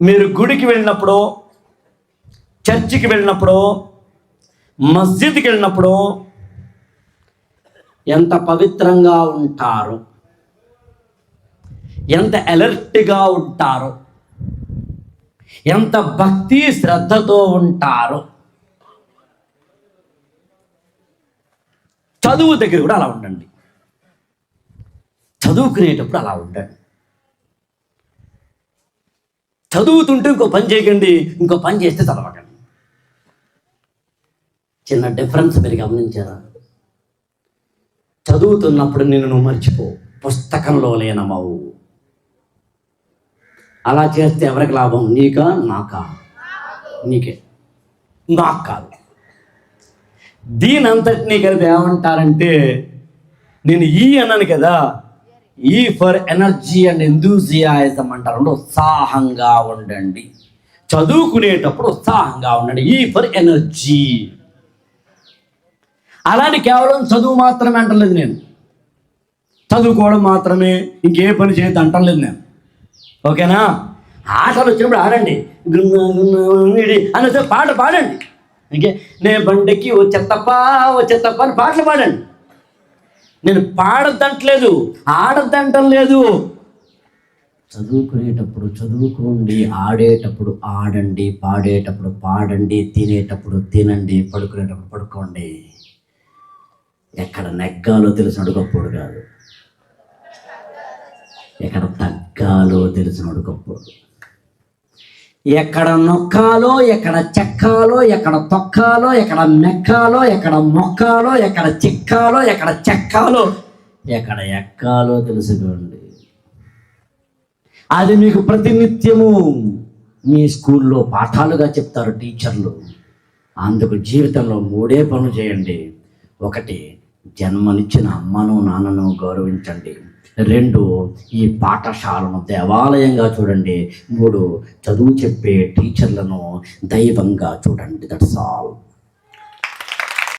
మీరు గుడికి వెళ్ళినప్పుడు, చర్చికి వెళ్ళినప్పుడు, మస్జిద్కి వెళ్ళినప్పుడు ఎంత పవిత్రంగా ఉంటారు, ఎంత అలర్ట్గా ఉంటారు, ఎంత భక్తి శ్రద్ధతో ఉంటారు. చదువు దగ్గర కూడా అలా ఉండండి. చదువుకునేటప్పుడు అలా ఉండండి. చదువుతుంటే ఇంకో పని చేయకండి, ఇంకో పని చేస్తే చదవకండి. చిన్న డిఫరెన్స్ మీరు గమనించారా? చదువుతున్నప్పుడు నువ్వు మర్చిపో, పుస్తకంలో లేనమవు. అలా చేస్తే ఎవరికి లాభం? నీకా నాకా? నీకే, నాకు కాదు. దీని అంతటినీ కలిపి ఏమంటారంటే, నేను అన్నాను కదా, ఫర్ ఎనర్జీ అండ్ ఎంథూజియాజం అంటారు. ఉత్సాహంగా ఉండండి. చదువుకునేటప్పుడు ఉత్సాహంగా ఉండండి. For energy. అలానే కేవలం చదువు మాత్రమే అంటలేదు నేను, చదువుకోవడం మాత్రమే, ఇంకే పని చేయొద్దు అంటలేదు నేను. ఓకేనా? ఆటలు వచ్చినప్పుడు ఆడండి, అనేసి పాట పాడండి. ఇంకే నే బండికి వచ్చేత్తప్ప అని పాటలు పాడండి. నేను పాడద్దంటలేదు, ఆడద్దంటం లేదు. చదువుకునేటప్పుడు చదువుకోండి, ఆడేటప్పుడు ఆడండి, పాడేటప్పుడు పాడండి, తినేటప్పుడు తినండి, పడుకునేటప్పుడు పడుకోండి. ఎక్కడ నెగ్గాలో తెలిసినడు గొప్పోడు కాదు, ఎక్కడ తగ్గాలో తెలిసినడు గొప్పోడు. ఎక్కడ నొక్కాలో, ఎక్కడ చెక్కాలో, ఎక్కడ తొక్కాలో, ఎక్కడ మెక్కాలో, ఎక్కడ మొక్కాలో, ఎక్కడ చిక్కాలో, ఎక్కడ చెక్కాలో, ఎక్కడ ఎక్కాలో తెలుసుకోండి. అది మీకు ప్రతినిత్యము మీ స్కూల్లో పాఠాలుగా చెప్తారు టీచర్లు. అందుకు జీవితంలో 3 పనులు చేయండి. 1, జన్మనిచ్చిన అమ్మను నాన్నను గౌరవించండి. 2, ఈ పాఠశాలను దేవాలయంగా చూడండి. 3, చదువు చెప్పే టీచర్లను దైవంగా చూడండి. That's all.